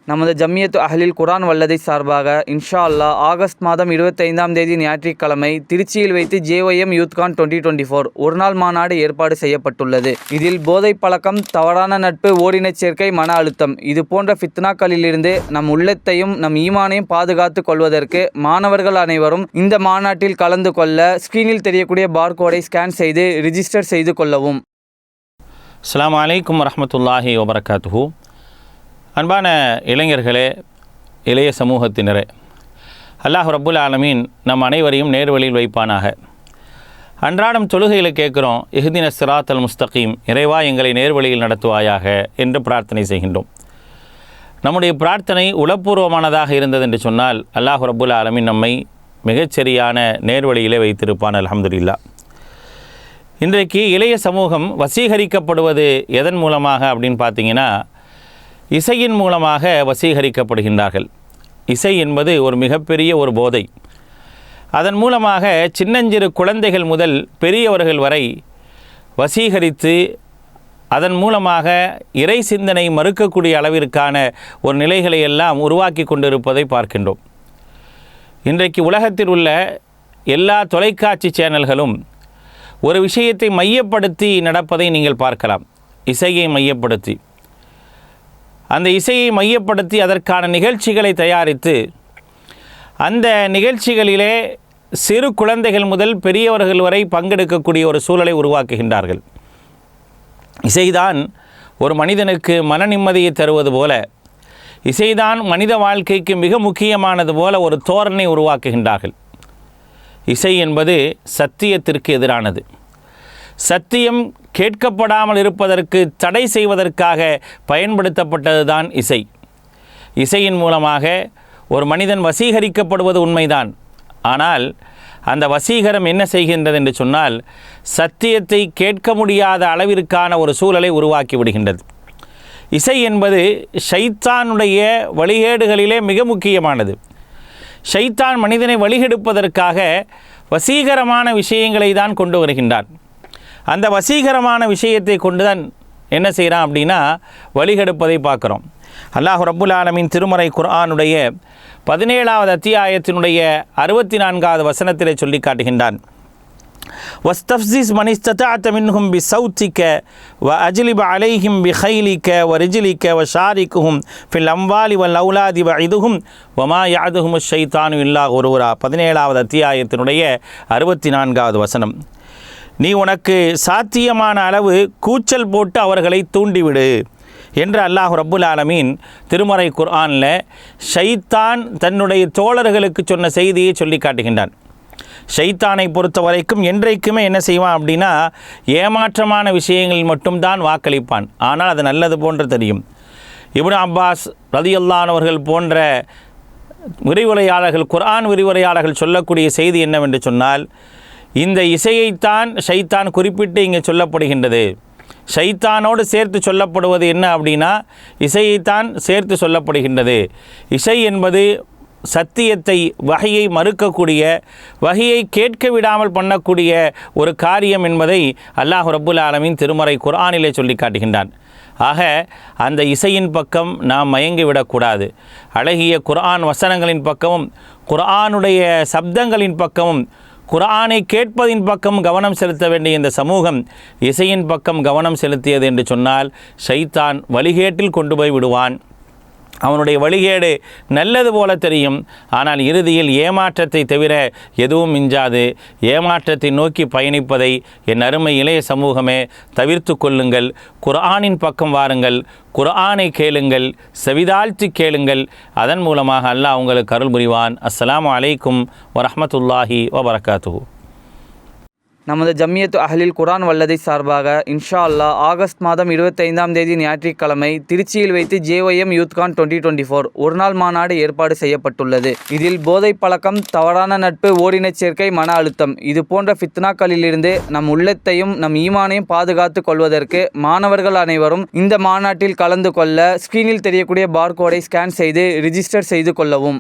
நமது ஜம்மியத்து அஹ்லில் குர்ஆன் வல்லதை சார்பாக இன்ஷா அல்லாஹ் ஆகஸ்ட் மாதம் 25ஆம் தேதி ஞாயிற்றுக்கிழமை திருச்சியில் வைத்து JYM யூத்கான் 2024 ஒருநாள் மாநாடு ஏற்பாடு செய்யப்பட்டுள்ளது. இதில் போதை பழக்கம், தவறான நட்பு, ஓரினச் சேர்க்கை, மன அழுத்தம் இது போன்ற ஃபித்னாக்களிலிருந்து நம் உள்ளத்தையும் நம் ஈமானையும் பாதுகாத்து கொள்வதற்கு மாணவர்கள் அனைவரும் இந்த மாநாட்டில் கலந்து கொள்ள ஸ்கிரீனில் தெரியக்கூடிய பார்கோடை ஸ்கேன் செய்து ரிஜிஸ்டர் செய்து கொள்ளவும். அஸ்ஸலாமு அலைக்கும் வரஹ்மத்துல்லாஹி வபரகாத்துஹு. அன்பான இளைஞர்களே, இளைய சமூகத்தினரே, அல்லாஹ் ரப்புல் ஆலமீன் நம் அனைவரையும் நேர்வழியில் வைப்பானாக. அன்றாடம் தொழுகையில் கேட்குறோம், இஹ்தின சிராத்தல் முஸ்தகீம், இறைவா எங்களை நேர்வழியில் நடத்துவாயாக என்று பிரார்த்தனை செய்கின்றோம். நம்முடைய பிரார்த்தனை உளப்பூர்வமானதாக இருந்தது என்று சொன்னால் அல்லாஹ் ரப்புல் ஆலமீன் நம்மை மிகச்சரியான நேர்வழியிலே வைத்திருப்பான். அல்ஹம்துலில்லாஹ். இன்றைக்கு இளைய சமூகம் வசீகரிக்கப்படுவது எதன் மூலமாக அப்படின்னு பார்த்தீங்கன்னா, இசையின் மூலமாக வசீகரிக்கப்படுகின்றார்கள். இசை என்பது ஒரு மிகப்பெரிய ஒரு போதை. அதன் மூலமாக சின்னஞ்சிறு குழந்தைகள் முதல் பெரியவர்கள் வரை வசீகரித்து அதன் மூலமாக இறை சிந்தனை மறுக்கக்கூடிய அளவிற்கான ஒரு நிலைகளை எல்லாம் உருவாக்கி கொண்டிருப்பதை பார்க்கின்றோம். இன்றைக்கு உலகத்தில் உள்ள எல்லா தொலைக்காட்சி சேனல்களும் ஒரு விஷயத்தை மையப்படுத்தி நடப்பதை நீங்கள் பார்க்கலாம். இசையை மையப்படுத்தி, அந்த இசையை மையப்படுத்தி அதற்கான நிகழ்ச்சிகளை தயாரித்து அந்த நிகழ்ச்சிகளிலே சிறு குழந்தைகள் முதல் பெரியவர்கள் வரை பங்கெடுக்கக்கூடிய ஒரு சூழலை உருவாக்குகின்றார்கள். இசைதான் ஒரு மனிதனுக்கு மன நிம்மதியை தருவது போல, இசைதான் மனித வாழ்க்கைக்கு மிக முக்கியமானது போல ஒரு தோரணை உருவாக்குகின்றார்கள். இசை என்பது சத்தியத்திற்கு எதிரானது. சத்தியம் கேட்கப்படாமல் இருப்பதற்கு தடை செய்வதற்காக பயன்படுத்தப்பட்டது தான் இசை. இசையின் மூலமாக ஒரு மனிதன் வசீகரிக்கப்படுவது உண்மைதான். ஆனால் அந்த வசீகரம் என்ன செய்கின்றது என்று சொன்னால், சத்தியத்தை கேட்க முடியாத அளவிற்கான ஒரு சூழலை உருவாக்கி விடுகின்றது. இசை என்பது ஷைத்தானுடைய வழிகேடுகளிலே மிக முக்கியமானது. ஷைத்தான் மனிதனை வழிகெடுப்பதற்காக வசீகரமான விஷயங்களை தான் கொண்டு வருகின்றான். அந்த வசீகரமான விஷயத்தை கொண்டு தான் என்ன செய்கிறான் அப்படின்னா வழிகெடுப்பதை பார்க்குறோம். அல்லாஹ் ரப்புல் ஆலமீன் திருமறை குர்ஆனுடைய 17வது அத்தியாயத்தினுடைய 64வது வசனத்திலே சொல்லி காட்டுகின்றான். வஸ்தஃப்ஸிஸ் மன் இஸ்ததஅத மின்ஹும் பிஸௌதிக வ அஜ்லிப் அலைஹிம் பிகைலிக வ ரிஜ்லிக வ ஷாரிக்குஹும் ஃபில் அம்வாலி வல் அவுலாதி வஇதுஹும் வமா யஅதுஹுமுஷ் ஷைத்தானு இல்லா குரூரா. 17வது அத்தியாயத்தினுடைய 64வது வசனம். நீ உனக்கு சாத்தியமான அளவு கூச்சல் போட்டு அவர்களை தூண்டிவிடு என்று அல்லாஹ் ரப்புல் ஆலமீன் திருமறை குர்ஆனில் ஷைத்தான் தன்னுடைய தோழர்களுக்கு சொன்ன செய்தியை சொல்லி காட்டுகின்றான். ஷைத்தானை பொறுத்த வரைக்கும் என்றைக்குமே என்ன செய்வான் அப்படின்னா, ஏமாற்றமான விஷயங்களில் மட்டும்தான் வாக்களிப்பான். ஆனால் அது நல்லது போன்று தெரியும். இப்னு அப்பாஸ் ரலியல்லாஹு அன்ஹு அவர்கள் போன்ற விரிவுரையாளர்கள், குர்ஆன் விரிவுரையாளர்கள் சொல்லக்கூடிய செய்தி என்னவென்று சொன்னால், இந்த இசையைத்தான் ஷைத்தான் குறிப்பிட்டு இங்கே சொல்லப்படுகின்றது. ஷைத்தானோடு சேர்த்து சொல்லப்படுவது என்ன அப்படின்னா, இசையைத்தான் சேர்த்து சொல்லப்படுகின்றது. இசை என்பது சத்தியத்தை, வஹையை மறுக்கக்கூடிய, வஹையை கேட்க விடாமல் பண்ணக்கூடிய ஒரு காரியம் என்பதை அல்லாஹ் ரப்புல் ஆலமீன் திருமறை குர்ஆனிலே சொல்லி காட்டுகின்றான். ஆக அந்த இசையின் பக்கம் நாம் மயங்கிவிடக்கூடாது. அழகிய குர்ஆன் வசனங்களின் பக்கமும், குர்ஆனுடைய சப்தங்களின் பக்கமும், குர்ஆனை கேட்பதின் பக்கம் கவனம் செலுத்த வேண்டிய இந்த சமூகம் இசையின் பக்கம் கவனம் செலுத்தியது என்று சொன்னால் ஷைத்தான் வழிகேட்டில் கொண்டு போய் விடுவான். அவனுடைய வழிகேடு நல்லது போல தெரியும், ஆனால் இறுதியில் ஏமாற்றத்தை தவிர எதுவும் மிஞ்சாது. ஏமாற்றத்தை நோக்கி பயணிப்பதை என் அருமை இளைய சமூகமே தவிர்த்து கொள்ளுங்கள். குர்ஆனின் பக்கம் வாருங்கள், குர்ஆனை கேளுங்கள், செவிதாழ்த்தி கேளுங்கள். அதன் மூலமாக அல்லாஹ் உங்களுக்கு அருள் புரிவான். அஸ்ஸலாமு அலைக்கும் வரஹ்மத்துல்லாஹி வபரகாத்துஹு. நமது ஜம்மியத்து அஹ்லில் குர்ஆன் வல்லதை சார்பாக இன்ஷா அல்லாஹ் ஆகஸ்ட் மாதம் 25ஆம் தேதி ஞாயிற்றுக்கிழமை திருச்சியில் வைத்து JYM யூத்கான் 2024 ஒருநாள் மாநாடு ஏற்பாடு செய்யப்பட்டுள்ளது. இதில் போதை பழக்கம், தவறான நட்பு, ஓரினச் சேர்க்கை, மன அழுத்தம் இது போன்ற ஃபித்னாக்களிலிருந்து நம் உள்ளத்தையும் நம் ஈமானையும் பாதுகாத்து கொள்வதற்கு மாணவர்கள் அனைவரும் இந்த மாநாட்டில் கலந்து கொள்ள ஸ்கிரீனில் தெரியக்கூடிய பார்கோடை ஸ்கேன் செய்து ரிஜிஸ்டர் செய்து கொள்ளவும்.